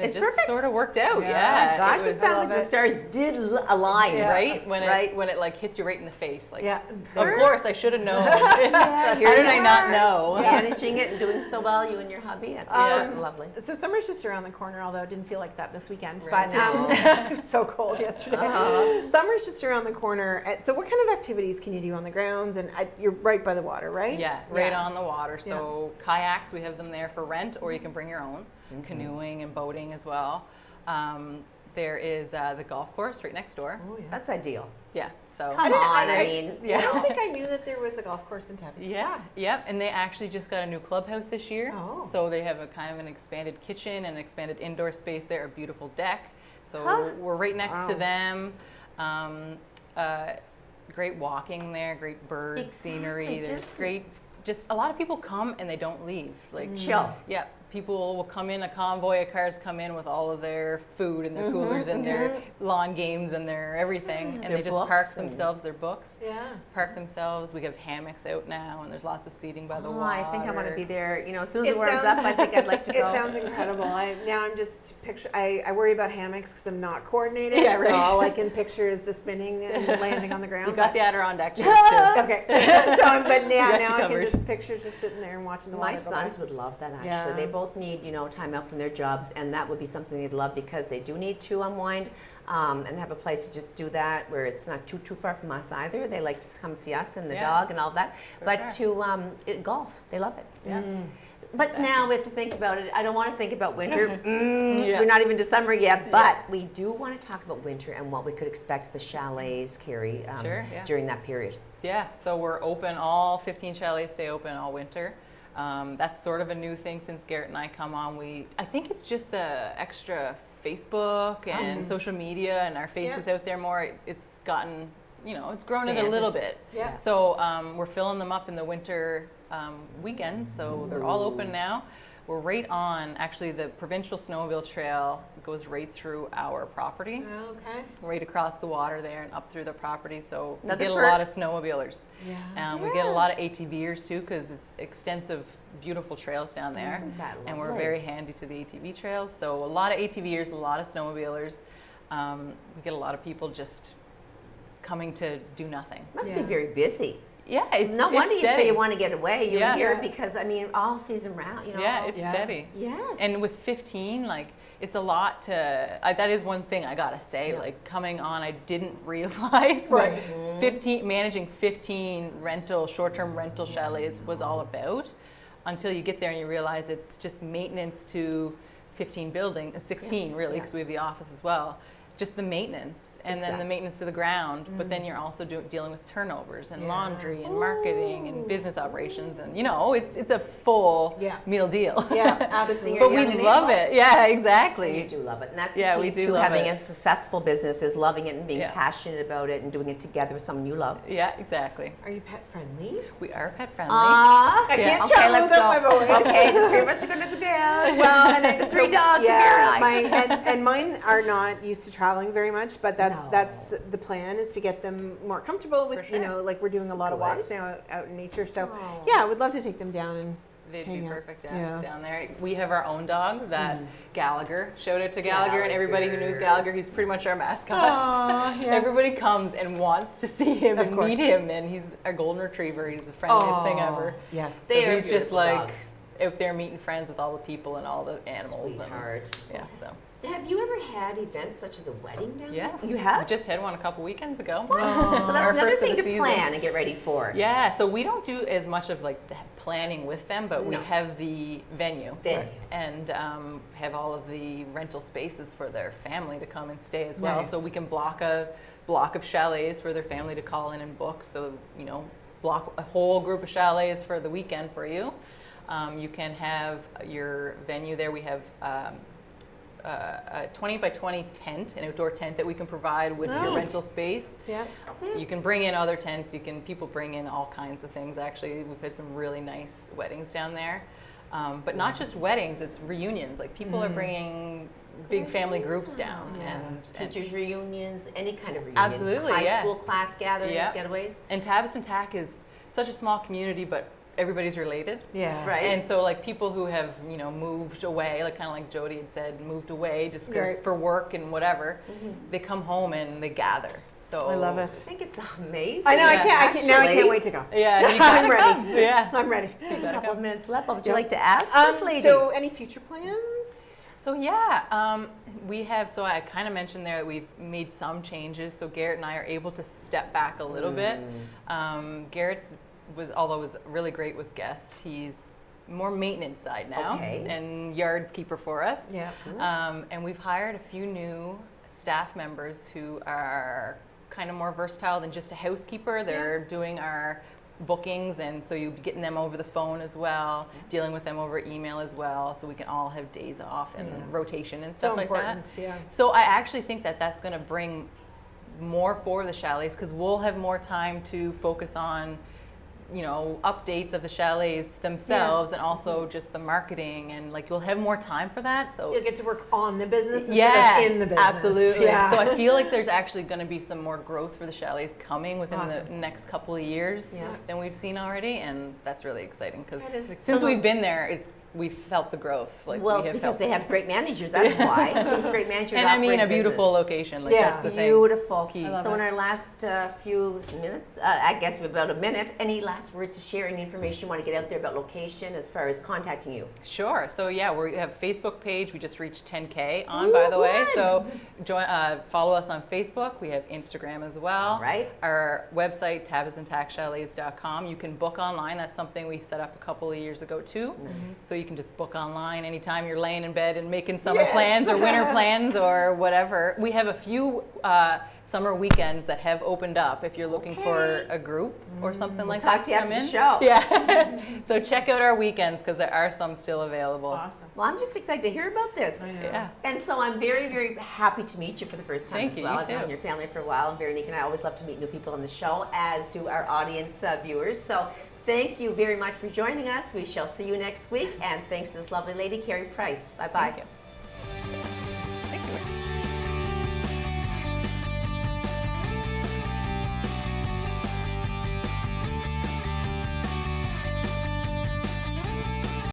it just
perfect.
sort of worked out. Yeah.
Gosh, it sounds like the stars did align.
Right? When it like hits you right in the face. Like,
Yeah.
of course, I should have known. How did I not know?
Managing it and doing so well, you and your hubby. That's lovely.
So summer's just around the corner, although it didn't feel like that this weekend.
Right.
But it was so cold yesterday. Summer's just around the corner. So what kind of activities can you do on the grounds? And you're right by the water, right?
Yeah, right on the water. So kayaks, we have them there for rent, or you can bring your own. Canoeing and boating as well. There is the golf course right next door.
Oh, yeah.
That's ideal.
Yeah. So
Come on, I mean,
I don't think I knew that there was a golf course in Tapas.
yeah, yep. And they actually just got a new clubhouse this year.
Oh.
So they have a kind of an expanded kitchen and expanded indoor space there, a beautiful deck. So we're right next to them. Great walking there, great bird scenery. There's just a lot of people come and they don't leave. Like
chill.
Yeah. People will come in, a convoy of cars come in with all of their food and their coolers and their lawn games and their everything. And
Their
they just
books
park
and-
themselves, their books.
Yeah.
Park themselves. We have hammocks out now, and there's lots of seating by the water.
I think I want to be there. You know, as soon as
It
it warms
sounds-
up, I think I'd like to
It
go.
sounds incredible. I'm just picture. I worry about hammocks because I'm not coordinated.
Yeah,
So
right.
all I can picture is the spinning and landing on the ground.
You got the Adirondack chairs too.
Okay. But now
you
I can
covered.
just picture just sitting there and watching the water
My
go by.
sons would love that, actually.
Yeah.
They both need, time out from their jobs, and that would be something they'd love because they do need to unwind and have a place to just do that where it's not too far from us either. They like to come see us and the dog and all that. But golf, they love it.
Yeah.
But now we have to think about it. I don't want to think about winter. We're not even December yet, but we do want to talk about winter and what we could expect the chalets, Carrie, during that period.
Yeah, so we're open, all 15 chalets stay open all winter. That's sort of a new thing since Garrett and I come on. I think it's just the extra Facebook and social media and our faces out there more. It's gotten, it's grown it a little bit.
Yeah.
So we're filling them up in the winter weekends, so they're all open now. We're right on, actually, the provincial snowmobile trail goes right through our property.
Okay.
Right across the water there and up through the property, so we
Another
get a
perk.
lot of snowmobilers.
Yeah.
We get a lot of ATVers too, because it's extensive, beautiful trails down there.
Isn't that
And we're
lovely?
very handy to the ATV trails. So a lot of ATVers, a lot of snowmobilers. We get a lot of people just coming to do nothing.
Must be very busy.
Yeah, it's
No wonder
it's
you say
steady.
you want to get away. You're
Yeah.
here because, all season round,
Yeah, it's
Yeah.
steady.
Yes.
And with 15, it's a lot that is one thing I gotta say, coming on, I didn't realize what 15, managing 15 short-term rental chalets was all about until you get there and you realize it's just maintenance to 15 buildings, 16 really, because we have the office as well. Just the maintenance and then the maintenance to the ground, but then you're also dealing with turnovers and laundry and marketing and business operations, and it's a full meal deal.
Yeah, absolutely.
But we love it. Yeah, exactly.
You do love it. And that's
Yeah,
the
we
key
do
to
love
having
it.
a successful business is loving it and being
Yeah.
passionate about it and doing it together with someone you love.
Yeah, exactly.
Are you pet friendly?
We are pet friendly.
I
can't
okay,
tell
let's
without
go.
my voice.
Okay, the three of us are going to go down.
Well, and
The three dogs,
Yeah,
Gary and I.
and mine are not used to traveling very much, but that's the plan is to get them more comfortable with
For sure.
like we're doing a lot of
Good.
walks now out in nature. So
Oh.
yeah, I would love to take them down and
They'd
hang
be
out.
perfect
Yeah.
down there. We have our own dog that Gallagher. Shout out to Gallagher and everybody who knows Gallagher. He's pretty much our mascot.
Aw, yeah.
Everybody comes and wants to see him
Of
and
course.
meet him, and he's a golden retriever. He's the friendliest thing ever.
Yes.
They
So
are
he's just
beautiful
like
dogs.
out there meeting friends with all the people and all the animals.
Sweetheart.
And, yeah, so.
Have you ever had events such as a wedding down
Yeah.
there? You have?
We just had one a couple weekends ago.
So
Our
that's another
first of
thing
the
to
season.
plan and get ready for.
Yeah, so we don't do as much of like the planning with them, but we
No.
have the venue.
Venue.
And have all of the rental spaces for their family to come and stay as well.
Nice.
So we can block a block of chalets for their family to call in and book. So, you know, block a whole group of chalets for the weekend for you. You can have your venue there. We have a 20 by 20 tent, an outdoor tent that we can provide with your
Nice.
rental space.
Yeah.
You can bring in other tents. People bring in all kinds of things. Actually, we've had some really nice weddings down there, but not just weddings. It's reunions. Like people are bringing big family groups down, and
Teachers reunions, any kind of reunion.
Absolutely,
High
yeah.
school class gatherings,
Yeah.
getaways.
and Tavis and Tack is such a small community, but everybody's related.
Yeah.
Right.
And so, like people who have moved away, like kind of like Jody had said, moved away just 'cause
Right.
for work and whatever, they come home and they gather. So
I love
I
it.
think it's amazing.
I know. I
Yeah.
can't. Now I
Actually,
can't wait to go.
Yeah, you gotta
I'm ready.
come. Yeah.
I'm ready.
We have a couple of minutes left. What would you
Yeah.
like to ask this lady?
So, any future plans?
So yeah, we have. So I kind of mentioned there that we've made some changes. So Garrett and I are able to step back a little bit. Garrett's although was really great with guests, he's more maintenance side now
Okay.
and yards keeper for us.
Yeah.
And we've hired a few new staff members who are kind of more versatile than just a housekeeper. They're doing our bookings, and so you'll be getting them over the phone as well, dealing with them over email as well, so we can all have days off and rotation and stuff
So
like
important.
that.
Yeah.
So I actually think that that's going to bring more for the chalets because we'll have more time to focus on updates of the chalets themselves and also just the marketing, and like you'll have more time for that. So
You'll get to work on the business instead
yeah,
of in the business.
absolutely.
Yeah.
So I feel like there's actually going to be some more growth for the chalets coming within the
Awesome.
next couple of years
Yeah.
than we've seen already, and that's really exciting because
That is exciting.
since we've been there, we've felt the growth. Like
well,
we
it's
have
because
felt
they have great managers. That's why. It takes a great manager.
and
to
I mean
operate
a beautiful
business.
location. Like
Yeah.
that's the thing.
Beautiful.
Key. I
love
So in
it.
our last few minutes, I guess about a minute, any last words to share, any information you want to get out there about location as far as contacting you?
Sure. So yeah, we have a Facebook page. We just reached 10K on, by the way.
good.
So follow us on Facebook. We have Instagram as well.
All right.
Our website, tabasandtackchalets.com. You can book online. That's something we set up a couple of years ago too. So you can just book online anytime you're laying in bed and making summer
Yes.
plans or winter plans or whatever. We have a few summer weekends that have opened up if you're looking for a group or something like
talk
that
to you
come
after the
in.
show.
Yeah. So check out our weekends because there are some still available.
Awesome.
Well, I'm just excited to hear about this.
Yeah.
And so I'm very, very happy to meet you for the first time
Thank
as
you,
well.
you
I've known
too.
your family for a while, and Veronique and I always love to meet new people on the show, as do our audience viewers. So thank you very much for joining us. We shall see you next week, and thanks to this lovely lady, Carrie Price. Bye-bye.
Thank you.